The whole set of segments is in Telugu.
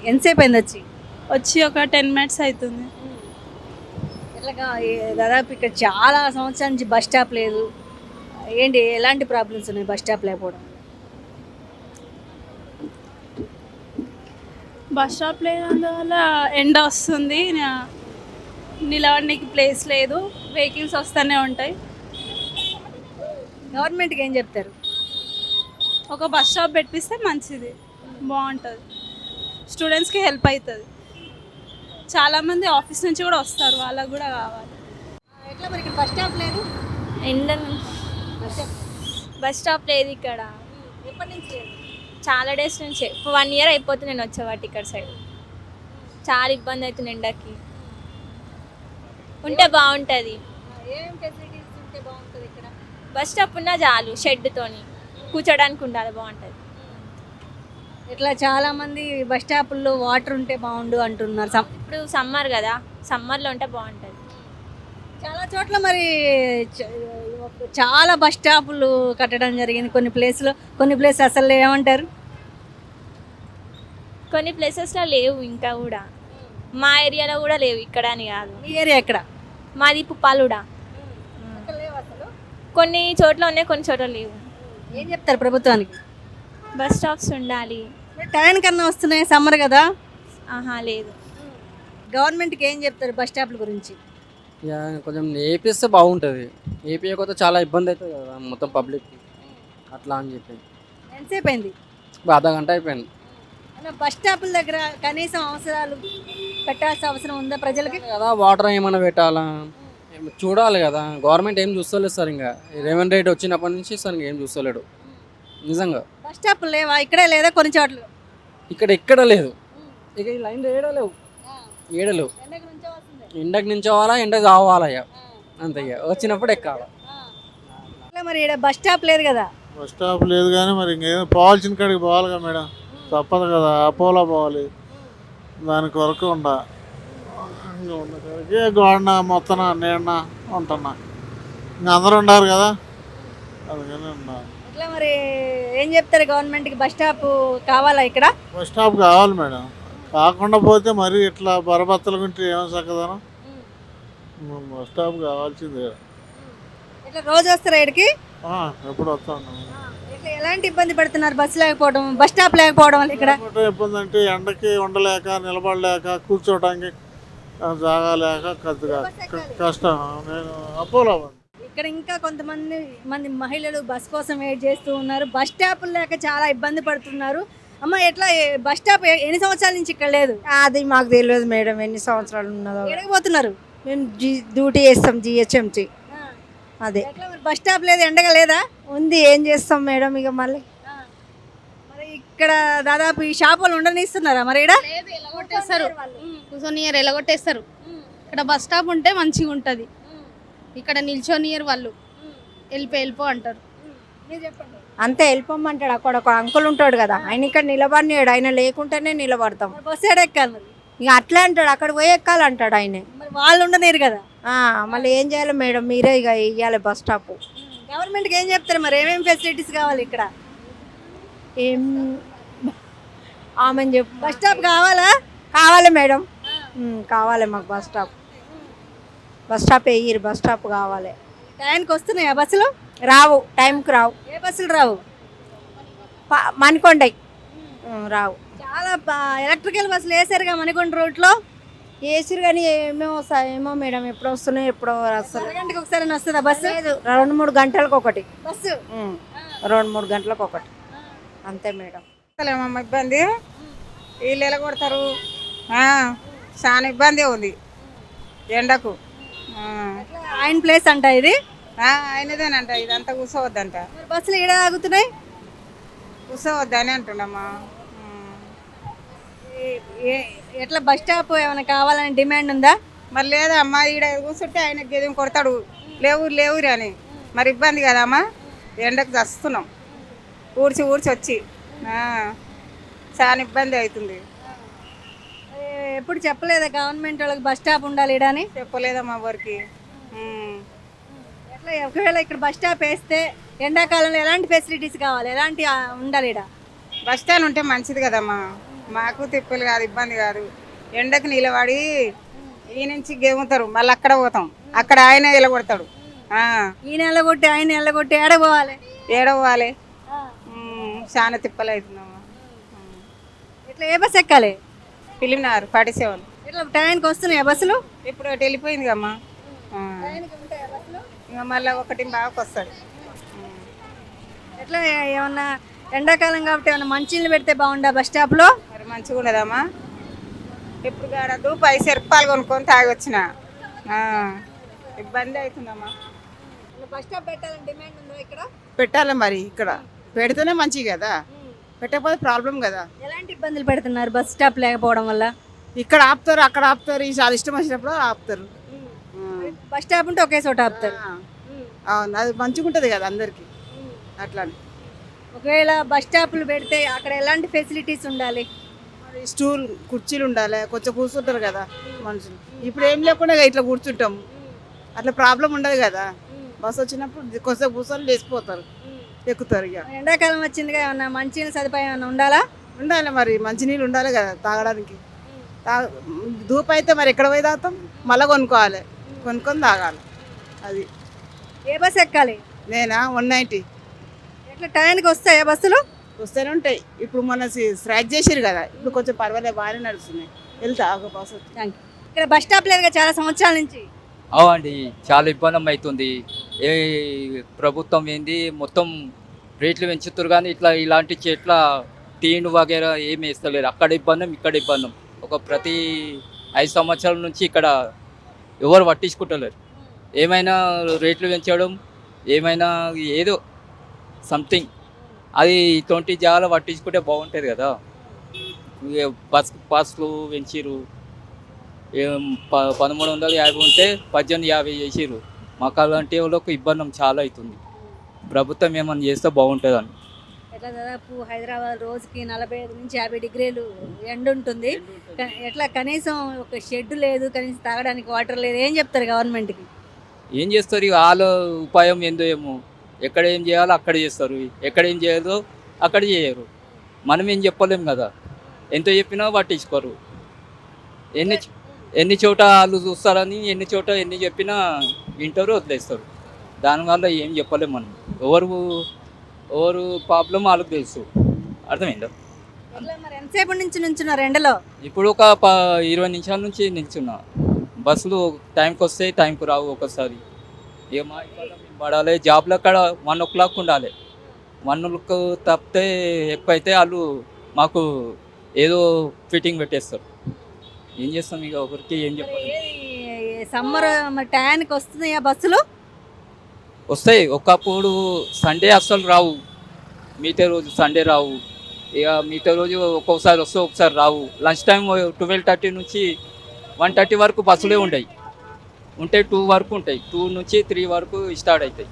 ఎంతసేపు అయింది వచ్చి? వచ్చి ఒక 10 మినిట్స్ అవుతుంది. ఎట్లాగా దాదాపు ఇక్కడ చాలా సంవత్సరాల నుంచి బస్ స్టాప్ లేదు. ఏంటి ఎలాంటి ప్రాబ్లమ్స్ ఉన్నాయి బస్ స్టాప్ లేకపోవడం? బస్ స్టాప్ లేనందువల్ల ఎండ వస్తుంది, నిలబడడానికి ప్లేస్ లేదు, వెహికల్స్ వస్తూనే ఉంటాయి. గవర్నమెంట్కి ఏం చెప్తారు? ఒక బస్ స్టాప్ పెట్టిస్తే మంచిది, బాగుంటుంది, స్టూడెంట్స్కి హెల్ప్ అవుతుంది. చాలామంది ఆఫీస్ నుంచి కూడా వస్తారు, వాళ్ళకు కూడా కావాలి. ఎట్లా మరి ఇక్కడ బస్ స్టాప్ లేదు? ఎండ బస్ స్టాప్ లేదు ఇక్కడ. ఎప్పటి నుంచి లేదు? చాలా డేస్ నుంచి, ఇప్పుడు 1 ఇయర్ అయిపోతుంది నేను వచ్చేవాటి ఇక్కడ సైడ్. చాలా ఇబ్బంది అవుతుంది ఎండకి. ఉంటే బాగుంటుంది. ఏం ఫెసిలిటీస్ ఉంటే బాగుంటుంది ఇక్కడ? బస్ స్టాప్ ఉన్నా చాలు, షెడ్తోని కూర్చోడానికి ఉండాలి, బాగుంటుంది. ఇట్లా చాలా మంది బస్ స్టాపుల్లో వాటర్ ఉంటే బాగుండు అంటున్నారు. ఇప్పుడు సమ్మర్ కదా, సమ్మర్లో ఉంటే బాగుంటుంది. చాలా చోట్ల మరి చాలా బస్ స్టాపులు కట్టడం జరిగింది కొన్ని ప్లేస్ అసలు ఏమంటారు? కొన్ని ప్లేసెస్లో లేవు, ఇంకా కూడా మా ఏరియాలో కూడా లేవు. ఇక్కడ అని కాదు. మీ ఏరియా ఎక్కడ? మాది పుప్పాలుడా. కొన్ని చోట్ల ఉన్నాయి, కొన్ని చోట్ల లేవు. ఏం చెప్తారు ప్రభుత్వానికి? బస్ స్టాప్స్ ఉండాలి. టైం కన్నా వస్తున్నాయి, సమ్మర్ కదా. ఆహా లేదు. గవర్నమెంట్కి ఏం చెప్తారు బస్ స్టాప్ల గురించి? ఇక కొంచెం ఏపీస్తే బాగుంటుంది. ఏపీయకపోతే చాలా ఇబ్బంది అవుతుంది కదా మొత్తం పబ్లిక్కి, అట్లా అని చెప్పి. ఎంతసేపు అయింది? అర్ధ గంట అయిపోయింది. బస్ స్టాపుల దగ్గర కనీసం అవసరాలు పెట్టాల్సిన అవసరం ఉందా ప్రజలకి? కదా వాటర్ ఏమైనా పెట్టాలా, చూడాలి కదా. గవర్నమెంట్ ఏం చూస్తలేదు సార్. ఇంకా రేవంత్ రెడ్డి వచ్చినప్పటి నుంచి సార్ ఇంకేం చూస్తలేడు నిజంగా. బస్ స్టాపులు లేవా? ఇక్కడే లేదా కొన్ని చోట్ల? ఎక్కడ లేదు. ఇక ఈ లైన్ ఏడలేవు. ఎండకు నుంచోవాలా, ఎండకు కావాలా, ఇక అంతే. ఇక వచ్చినప్పుడు ఎక్కాలి. మరి ఇక్కడ బస్ స్టాప్ లేదు కదా? బస్ స్టాప్ లేదు కానీ మరి ఇంకేం పోవాల్సిన కాడికి పోవాలి కదా మేడం, తప్పదు కదా. అపోలో పోవాలి, దానికి వరకు ఉన్న కాడికి గోడ మొత్తం నీడ ఉంటున్నా, ఇంక అందరూ ఉండారు కదా, అందుకని ఉన్నా. ఇట్లా మరి ఏం చెప్తారు గవర్నమెంట్కి? బస్ స్టాప్ కావాలా ఇక్కడ? బస్ స్టాప్ కావాలి మేడం. కాకుండా పోతే మరి ఇట్లా బరబత్తలు గుంటే ఏమో చక్కదనం. బస్ స్టాప్ కావాల్సిందే. ఇట్లా రోజు వస్తారా ఇక్కడికి? ఎప్పుడు వస్తాను. ఇట్లా ఎలాంటి ఇబ్బంది పడుతున్నారు బస్సు లేకపోవడం, బస్ స్టాప్ లేకపోవడం వల్ల? ఇక్కడ ఇబ్బంది అంటే ఎండకి ఉండలేక, నిలబడలేక, కూర్చోవడానికి జాగా లేక కొద్దిగా కష్టం. నేను అపోలో. ఇక్కడ ఇంకా కొంతమంది మహిళలు బస్ కోసం వెయిట్ చేస్తూ ఉన్నారు. బస్ స్టాప్ లేక చాలా ఇబ్బంది పడుతున్నారు. అమ్మ ఎట్లా బస్ స్టాప్ ఎన్ని సంవత్సరాల నుంచి ఇక్కడ లేదు? అది మాకు తెలియదు మేడం, ఎన్ని సంవత్సరాలు ఉన్నదో. ఎడగబోతున్నారు? మేము డ్యూటీ చేస్తాం జిహెచ్ఎంసి. అదే బస్ స్టాప్ లేదు, ఎండగా లేదా? ఉంది, ఏం చేస్తాం మేడం ఇక మళ్ళీ. మరి ఇక్కడ దాదాపు ఈ షాపులు ఉండనిస్తున్నారా మరి? ఇక్కడ ఎలగొట్టేస్తారు, కూర్చొనియర్ ఎలగొట్టేస్తారు. ఇక్కడ బస్ స్టాప్ ఉంటే మంచిగా ఉంటుంది. ఇక్కడ నిల్చొనియర్, వాళ్ళు వెళ్ళిపో అంటారు. అంతే వెళ్ళిపోమంటాడు. అక్కడ ఒక అంకుల్ ఉంటాడు కదా, ఆయన ఇక్కడ నిలబడినాడు, ఆయన లేకుంటేనే నిలబడతాం. బస్సు ఎడెక్కాలి మరి? ఇక అట్లా అంటాడు, అక్కడ పోయి ఎక్కాలంటాడు ఆయన. మరి వాళ్ళు ఉండలేరు కదా. మళ్ళీ ఏం చేయాలి మేడం, మీరే ఇక ఇవ్వాలి బస్ స్టాప్. గవర్నమెంట్కి ఏం చెప్తారు మరి? ఏమేమి ఫెసిలిటీస్ కావాలి ఇక్కడ? ఏం ఆమెను చెప్పు. బస్ స్టాప్ కావాలా? కావాలి మేడం, కావాలి మాకు బస్ స్టాప్. బస్ స్టాప్ వేయరు, బస్ స్టాప్ కావాలి. టైంకి వస్తున్నాయా బస్సులు? రావు, టైంకి రావు. ఏ బస్సులు రావు? మణికొండ రావు. చాలా ఎలక్ట్రికల్ బస్సులు వేసారుగా మణికొండ రూట్లో. వేసిరు కానీ ఏమో మేడం, ఎప్పుడు వస్తున్నాయి ఎప్పుడో అసలు. గంటకి ఒకసారి వస్తుందా బస్సు? 2-3 గంటలకు ఒకటి బస్సు. 2-3 గంటలకు ఒకటి, అంతే మేడం. అసలేమమ్మ ఇబ్బంది, వీళ్ళు ఎలగొడతారు, చాలా ఇబ్బంది ఉంది ఎండకు. ఆయన ప్లేస్ అంట ఇది? ఆయనదేనంట, ఇదంతా కూర్చోవద్దంట. బస్సులు ఈడ ఆగుతున్నాయి, కూర్చోవద్దని అంటుండమ్మా. ఎట్లా బస్ స్టాప్ ఏమైనా కావాలని డిమాండ్ ఉందా? మరి లేదమ్మా, ఈడ కూర్చుంటే ఆయన గెదిం కొడతాడు, లేవు అని. మరి ఇబ్బంది కదమ్మా, ఎండకు చస్తున్నాం ఊడ్చి వచ్చి. చాలా ఇబ్బంది అవుతుంది. ఎప్పుడు చెప్పలేదా గవర్నమెంట్ వాళ్ళకి బస్ స్టాప్ ఉండాలి ఈడ అని? చెప్పలేదమ్మా ఎవరికి. ఎట్లా ఒకవేళ ఇక్కడ బస్ స్టాప్ వేస్తే ఎండాకాలంలో ఎలాంటి ఫెసిలిటీస్ కావాలి, ఎలాంటి ఉండాలి ఈడ? బస్ స్టాండ్ ఉంటే మంచిది కదమ్మా. మాకు తిప్పలు కాదు, ఇబ్బంది కాదు. ఎండకు నిలబడి ఈ నుంచి గేముతారు, మళ్ళీ అక్కడ పోతాం, అక్కడ ఆయన ఎలగొడతాడు. ఈయన ఎల్లగొట్టి ఆయన ఎల్లగొట్టి ఏడపోవాలి. ఏడవ్వాలి. చాలా తిప్పలు అవుతుందమ్మా. ఇట్లా ఏ బస్ ఎక్కాలి? ఫిలింనార్ 47 ఇట్లా టైంకి వస్తున్నాయా బస్సులు? ఇప్పుడు ఒకటి వెళ్ళిపోయింది అమ్మా. ఇంకా మళ్ళీ 1:15 వస్తుంది. ఎట్లా ఏమన్నా ఎండాకాలం కాబట్టి ఏమన్నా మంచినీళ్ళు పెడితే బాగుండా బస్ స్టాప్లో? మరి మంచిగా ఉండదమ్మా. ఇప్పుడు కాడదు పైసలు ఎరుపాలు కొనుక్కొని తాగి వచ్చిన ఇబ్బంది అవుతుందమ్మా. బస్ స్టాప్ పెట్టాలని డిమాండ్ ఉందా ఇక్కడ? పెట్టాలి మరి, ఇక్కడ పెడితేనే మంచిది కదా, పెట్టకపోతే ప్రాబ్లం కదా. ఎలాంటి ఇబ్బందులు పెడుతున్నారు బస్ స్టాప్ లేకపోవడం వల్ల? ఇక్కడ ఆపుతారు, అక్కడ ఆపుతారు, ఈ చాలా ఇష్టం వచ్చినప్పుడు ఆపుతారు. బస్ స్టాప్ ఉంటే ఒకే చోట ఆపుతారు. అవును, అది మంచిగా ఉంటుంది కదా అందరికి. అట్లా ఒకవేళ బస్ స్టాప్లు పెడితే అక్కడ ఎలాంటి ఫెసిలిటీస్ ఉండాలి? మరి స్టూల్ కుర్చీలు ఉండాలి, కొంచెం కూర్చుంటారు కదా మనుషులు. ఇప్పుడు ఏం లేకుండా ఇట్లా కూర్చుంటాము, అట్లా ప్రాబ్లం ఉండదు కదా. బస్సు వచ్చినప్పుడు కొంచెం కూర్చొని లేచిపోతారు, ఎక్కుతారు. ఇక ఎండాకాలం వచ్చిందిగా, ఏమన్నా మంచినీళ్ళ సదుపాయం ఏమన్నా ఉండాలా? ఉండాలి మరి, మంచినీళ్ళు ఉండాలి కదా తాగడానికి. ధూపు అయితే మరి ఎక్కడ పోయి తాగుతాం, మళ్ళీ కొనుక్కోవాలి, కొనుక్కొని తాగాలి. అది ఏ బస్ ఎక్కాలి? నేనా 190. ఎట్లా టైంకి వస్తాయా బస్సులు? వస్తూనే ఉంటాయి. ఇప్పుడు మొన్న స్ట్రైక్ చేసారు కదా, ఇప్పుడు కొంచెం పర్వాలేదు, బాగానే నడుస్తున్నాయి. వెళ్తా ఒక బస్ వచ్చి. Thank you. ఇక్కడ బస్ స్టాప్ లేదుగా చాలా సంవత్సరాల నుంచి. అవునండి, చాలా ఇబ్బంది అవుతుంది. ఏ ప్రభుత్వం ఏంది మొత్తం రేట్లు పెంచుతారు, కానీ ఇలాంటి చెట్ల టీను వగేరా ఏమి వేస్తలేరు. అక్కడ ఇబ్బంది, ఇక్కడ ఇబ్బంది. ప్రతి 5 సంవత్సరాల నుంచి ఇక్కడ ఎవరు పట్టించుకుంటలేరు. ఏమైనా రేట్లు పెంచడం, ఏమైనా ఏదో సంథింగ్ అది 20 జాగాలు పట్టించుకుంటే బాగుంటుంది కదా. బస్ పాస్లు పెంచిరు, 1350 ఉంటే 1850 చేసిర్రు. మాకు అలాంటి వాళ్ళకు ఇబ్బంది చాలా అవుతుంది. ప్రభుత్వం ఏమన్నా చేస్తే బాగుంటుందని. ఎట్లా దాదాపు హైదరాబాద్ రోజుకి 45 నుంచి 50 డిగ్రీలు ఎండ ఉంటుంది. ఎట్లా కనీసం ఒక షెడ్ లేదు, కనీసం తాగడానికి వాటర్ లేదు. ఏం చెప్తారు గవర్నమెంట్కి? ఏం చేస్తారు ఇక వాళ్ళ ఉపాయం ఏందో ఏమో. ఎక్కడ ఏం చేయాలో అక్కడ చేస్తారు, ఎక్కడ ఏం చేయాలో అక్కడ చేయరు. మనం ఏం చెప్పలేము కదా, ఎంత చెప్పినా పట్టించుకోరు. ఎన్ని చోట వాళ్ళు చూస్తారని, ఎన్ని చోట ఎన్ని చెప్పినా వింటారు, వదిలేస్తారు. దానివల్ల ఏం చెప్పలేము మనం. ఎవరు ప్రాబ్లం వాళ్ళకి తెలుసు. అర్థమైందా? మరి ఎంతసేపు నుంచి నుంచున్నారు ఎండలో? ఇప్పుడు ఒక 20 నిమిషాల నుంచి నిల్చున్నా. బస్సులు టైంకి వస్తాయి, టైంకి రావు ఒకసారి. ఇక మా ఇవాళ మేము పడాలి, జాబ్లో అక్కడ 1 o'clock ఉండాలి. 1 తప్పితే ఎక్కువ అయితే వాళ్ళు మాకు ఏదో ఫిట్టింగ్ పెట్టేస్తారు. ఏం చేస్తాం ఇక, ఒకరికి ఏం చెప్పాలి. సమ్మర్ మరి టయానికి వస్తున్నాయా బస్సులు? వస్తాయి. ఒకప్పుడు సండే అస్సలు రావు, మిగతా రోజు సండే రావు. ఇక మిగతా రోజు ఒక్కొక్కసారి వస్తే ఒకసారి రావు. లంచ్ టైం 12:30 నుంచి 1:30 వరకు బస్సులే ఉంటాయి. 2 వరకు ఉంటాయి, 2 నుంచి 3 వరకు స్టార్ట్ అవుతాయి.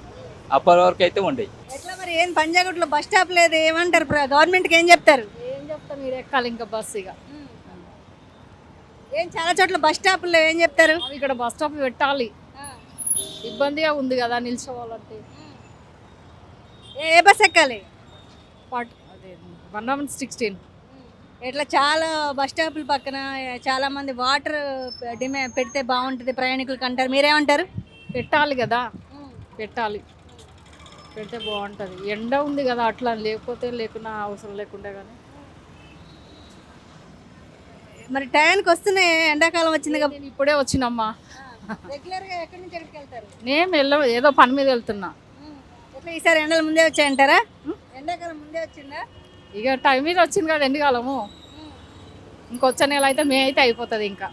అప్పటి వరకు అయితే ఉండయి. ఎట్లా మరి ఏం పంజాగుట్లో బస్ స్టాప్ లేదు, ఏమంటారు గవర్నమెంట్కి? ఏం చెప్తారు? ఏం చెప్తాం, మీరు ఎక్కాలి ఇంకా బస్సు. ఇక ఏం చాలా చోట్ల బస్ స్టాప్లో ఏం చెప్తారు? ఇక్కడ బస్ స్టాప్ పెట్టాలి, ఇబ్బందిగా ఉంది కదా నిల్చోవాలంటే. ఏ బస్ ఎక్కాలి? అదే 116. ఇట్లా చాలా బస్ స్టాపుల పక్కన చాలా మంది వాటర్ డిమాండ్ పెడితే బాగుంటుంది ప్రయాణికులకు అంటారు. మీరేమంటారు? పెట్టాలి కదా, పెట్టాలి, పెడితే బాగుంటుంది. ఎండ ఉంది కదా, అట్లా లేకున్నా అవసరం లేకుండా. కానీ మరి టయానికి వస్తున్నాయి, ఎండాకాలం వచ్చింది కదా. నేను ఇప్పుడే వచ్చినమ్మా. రెగ్యులర్గా ఎక్కడి నుంచి ఎక్కడికి వెళ్తారు? నేను ఏదో పని మీద వెళ్తున్నా. ఎట్లా ఈసారి ఎండలు ముందే వచ్చాయంటారా? ఎండాకాలం ముందే వచ్చిందా? ఇక టైం మీద వచ్చింది కదా ఎండాకాలము. ఇంకొచ్చే నెల అయితే మే అయితే అయిపోతుంది ఇంకా.